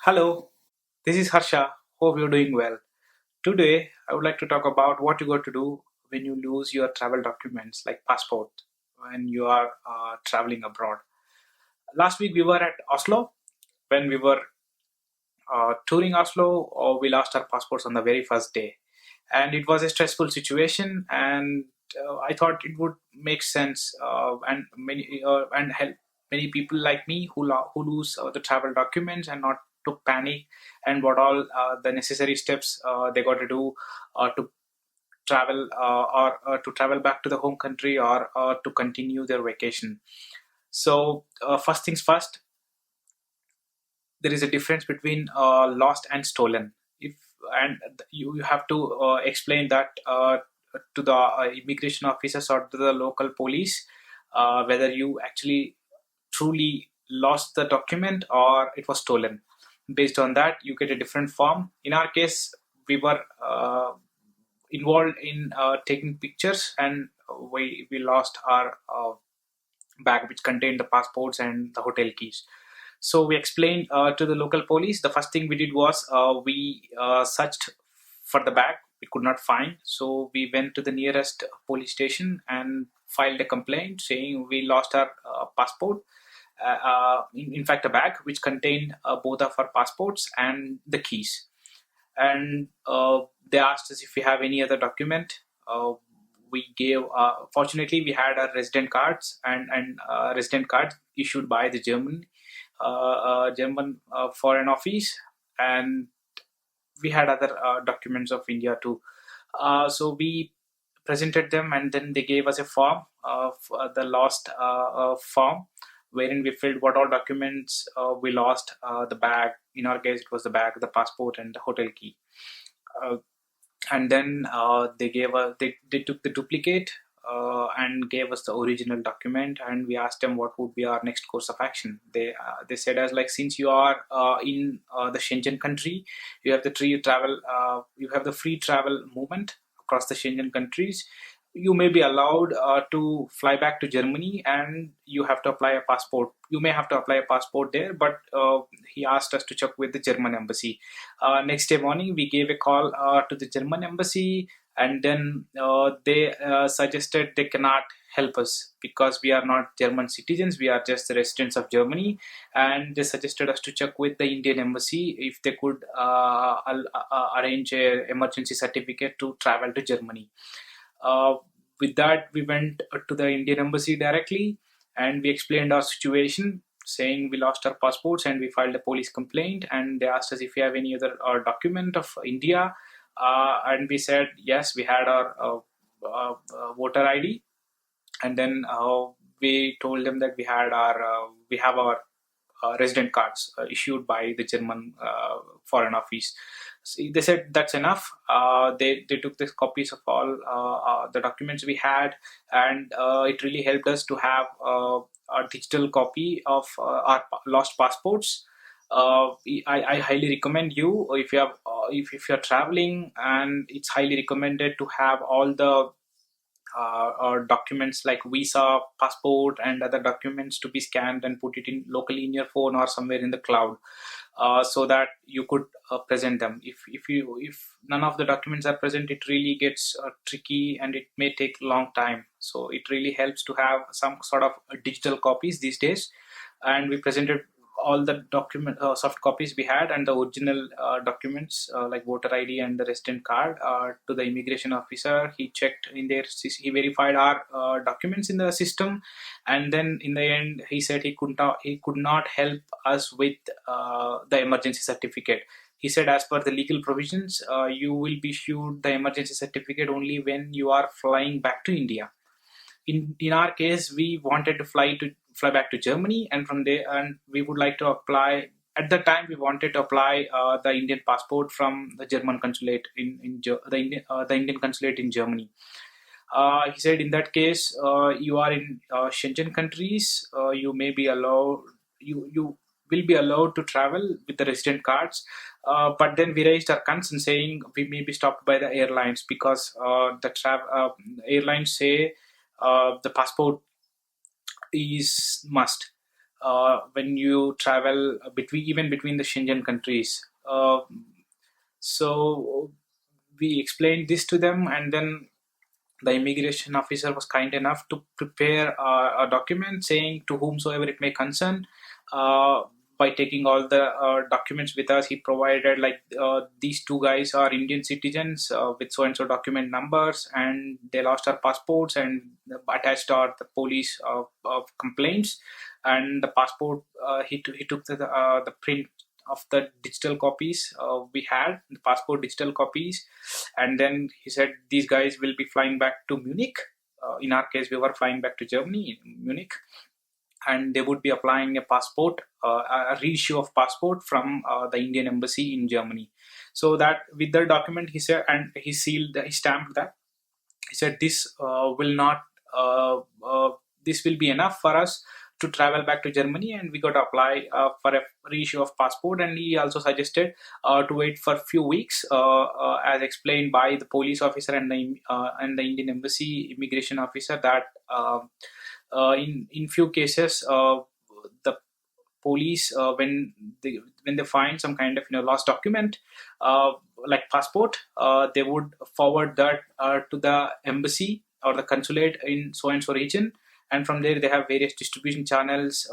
Hello, this is Harsha. Hope you're doing well. Today, I would like to talk about what you got to do when you lose your travel documents like passport when you are traveling abroad. Last week, we were at Oslo. When we were touring Oslo, we lost our passports on the very first day, and it was a stressful situation. And I thought it would make sense and help many people like me who lose the travel documents and not to panic, and what all the necessary steps they got to do to travel or to travel back to the home country or to continue their vacation. So first things first, there is a difference between lost and stolen. If and you have to explain that to the immigration officers or to the local police whether you actually truly lost the document or it was stolen. Based on that, you get a different form. In our case, we were involved in taking pictures, and we lost our bag which contained the passports and the hotel keys. So we explained to the local police. The first thing we did was we searched for the bag. We could not find, so we went to the nearest police station and filed a complaint saying we lost our passport. In fact, a bag which contained both of our passports and the keys. And they asked us if we have any other document. We gave. Fortunately, we had our resident cards and resident cards issued by the German foreign office, and we had other documents of India too. So we presented them, and then they gave us a form of the lost form, wherein we filled what all documents we lost. The bag, in our case, it was the bag, the passport, and the hotel key. Uh, and then they took the duplicate and gave us the original document, and we asked them what would be our next course of action. They said as like, since you are in the Schengen country, you have the free travel movement across the Schengen countries. You may be allowed to fly back to Germany, and you have to apply a passport. You may have to apply a passport there, but he asked us to check with the German embassy. Next day morning, we gave a call to the German embassy, and then they suggested they cannot help us because we are not German citizens. We are just the residents of Germany, and they suggested us to check with the Indian embassy if they could arrange a emergency certificate to travel to Germany. Uh, with that, we went to the Indian embassy directly, and we explained our situation, saying we lost our passports, and we filed a police complaint. And they asked us if we have any other document of India, and we said yes, we had our voter ID. And then we told them that we have our resident cards issued by the German foreign office. See, they said that's enough. They took the copies of all the documents we had, and it really helped us to have a digital copy of our lost passports. I highly recommend you, if you're traveling, and it's highly recommended to have all the or documents like visa, passport, and other documents to be scanned and put it in locally in your phone or somewhere in the cloud, so that you could present them. If none of the documents are present, it really gets tricky, and it may take long time. So it really helps to have some sort of digital copies these days. And we presented all the document soft copies we had, and the original documents like voter ID and the resident card to the immigration officer. He checked in there, he verified our documents in the system, and then in the end he said he could not help us with the emergency certificate. He said as per the legal provisions, you will be issued the emergency certificate only when you are flying back to India. In our case, we wanted to fly back to Germany, and from there, and we would like to apply. At the time, we wanted to apply the Indian passport from the German consulate the Indian consulate in Germany. He said, in that case, you are in Schengen countries. You may be allowed. You will be allowed to travel with the resident cards. But then we raised our concern, saying we may be stopped by the airlines because airlines say the passport is must. when you travel between the Schengen countries. So we explained this to them, and then the immigration officer was kind enough to prepare a document saying to whomsoever it may concern. Uh, by taking all the documents with us, he provided like these two guys are Indian citizens with so and so document numbers, and they lost our passports, and attached are the police complaints, and the passport. He took the print of the digital copies we had, the passport digital copies, and then he said these guys will be flying back to Munich. In our case, we were flying back to Germany, in Munich, and they would be applying a passport, a reissue of passport from the Indian embassy in Germany. So that with the document, he said, and he stamped that. He said will not, this will be enough for us to travel back to Germany, and we got to apply for a reissue of passport. And he also suggested to wait for a few weeks, as explained by the police officer and the Indian embassy immigration officer, that in few cases the police, when they find some kind of lost document, uh, like passport, they would forward that to the embassy or the consulate in so and so region, and from there they have various distribution channels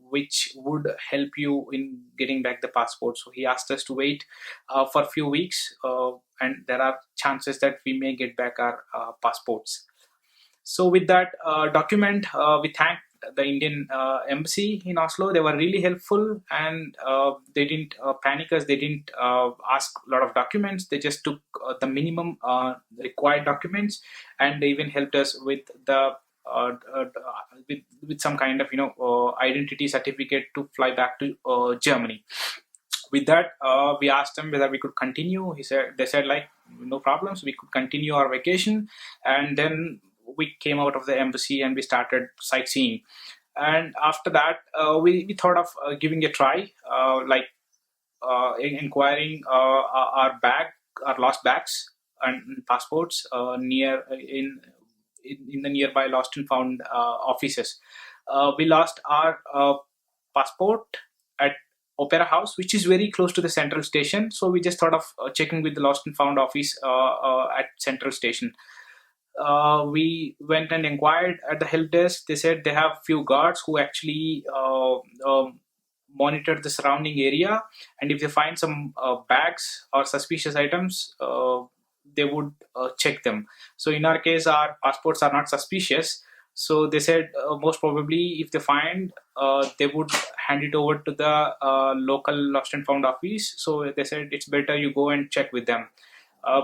which would help you in getting back the passport. So he asked us to wait for a few weeks, and there are chances that we may get back our passports. So with that document, we thank the Indian embassy in Oslo. They were really helpful, and they didn't panic us. They didn't ask a lot of documents. They just took the minimum required documents, and they even helped us with the with some kind of identity certificate to fly back to Germany. With that, we asked them whether we could continue. They said like no problems, we could continue our vacation. And then we came out of the embassy and we started sightseeing. And after that, we thought of giving a try, like inquiring our lost bags and passports near in the nearby lost and found offices. We lost our passport at Opera House, which is very close to the Central Station. So we just thought of checking with the lost and found office at Central Station. We went and inquired at the help desk. They said they have few guards who actually monitor the surrounding area, and if they find some bags or suspicious items, they would check them. So in our case, our passports are not suspicious. So they said most probably if they find, they would hand it over to the local lost and found office. So they said it's better you go and check with them.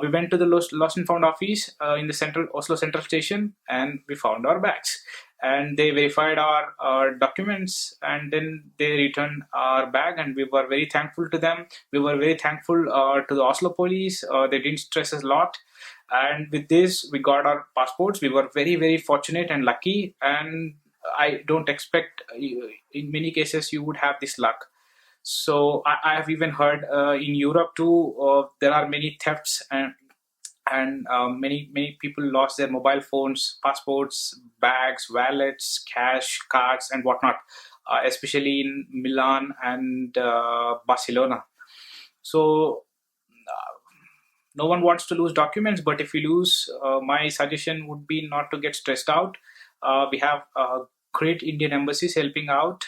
We went to the lost and found office in the central Oslo Central Station, and we found our bags. And they verified our documents, and then they returned our bag, and we were very thankful to them. We were very thankful to the Oslo police. They didn't stress us a lot. And with this, we got our passports. We were very, very fortunate and lucky. And I don't expect, in many cases, you would have this luck. So I have even heard in Europe too, there are many thefts, and many people lost their mobile phones, passports, bags, wallets, cash, cards, and whatnot, especially in Milan and Barcelona. So no one wants to lose documents, but if you lose, my suggestion would be not to get stressed out. We have great Indian embassies helping out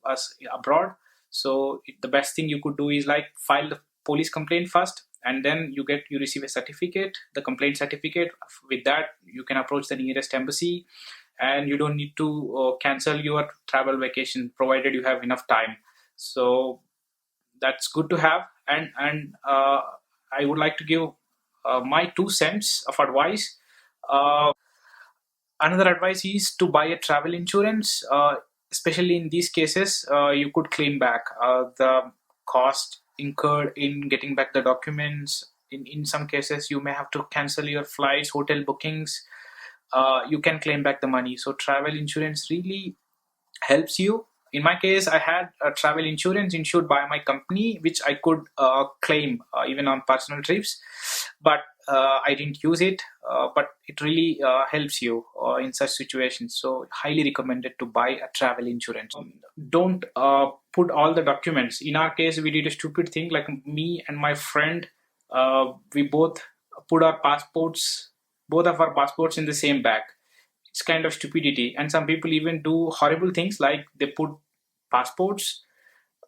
us abroad. So the best thing you could do is like file the police complaint first, and then you receive a certificate, the complaint certificate. With that, you can approach the nearest embassy, and you don't need to cancel your travel vacation, provided you have enough time. So that's good to have. And I would like to give my 2 cents of advice. Uh, Another advice is to buy a travel insurance. Especially in these cases, you could claim back the cost incurred in getting back the documents. In some cases, you may have to cancel your flights, hotel bookings. You can claim back the money. So travel insurance really helps you. In my case, I had a travel insurance insured by my company, which I could claim even on personal trips, but I didn't use it. But it really helps you in such situations. So, highly recommended to buy a travel insurance. Don't put all the documents. In our case, we did a stupid thing. Like me and my friend, we both put our passports, both of our passports, in the same bag. It's kind of stupidity, and some people even do horrible things, like they put passports,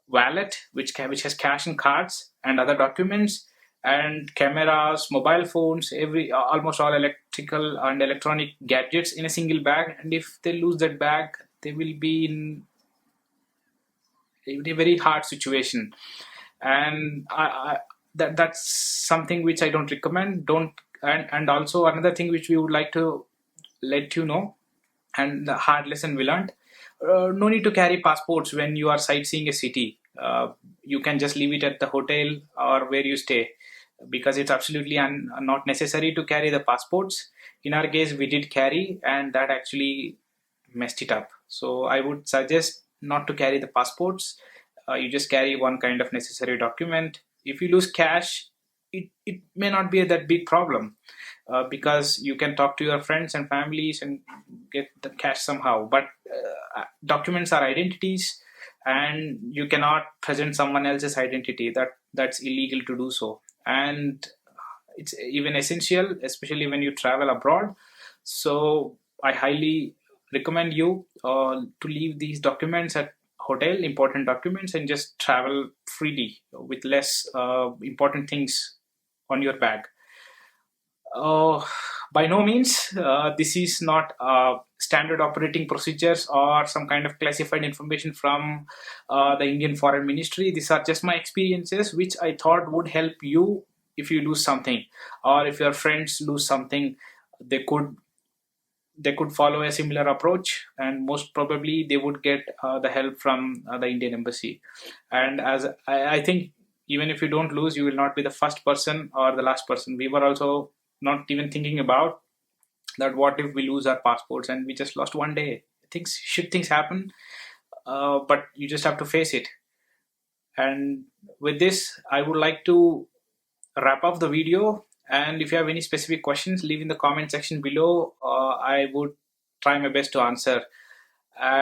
wallet which has cash and cards and other documents, and cameras, mobile phones, every almost all electrical and electronic gadgets in a single bag. And if they lose that bag, they will be in a very hard situation. And that's something which I don't recommend. Don't. And also another thing which we would like to let you know, and the hard lesson we learned: no need to carry passports when you are sightseeing a city. You can just leave it at the hotel or where you stay, because it's absolutely not necessary to carry the passports. In our case, we did carry, and that actually messed it up. So I would suggest not to carry the passports. You just carry one kind of necessary document. If you lose cash, it may not be that big problem, because you can talk to your friends and families and get the cash somehow. But documents are identities, and you cannot present someone else's identity. That's illegal to do so. And it's even essential, especially when you travel abroad. So I highly recommend you to leave these documents at hotel, important documents, and just travel freely with less important things on your bag. uh, by no means, this is not standard operating procedures or some kind of classified information from the Indian Foreign Ministry. These are just my experiences, which I thought would help you if you lose something, or if your friends lose something. They could follow a similar approach, and most probably they would get the help from the Indian embassy. And as I think, even if you don't lose, you will not be the first person or the last person. We were also not even thinking about that. What if we lose our passports and we just lost one day? Things happen, but you just have to face it. And with this, I would like to wrap up the video. And if you have any specific questions, leave in the comment section below. I would try my best to answer. And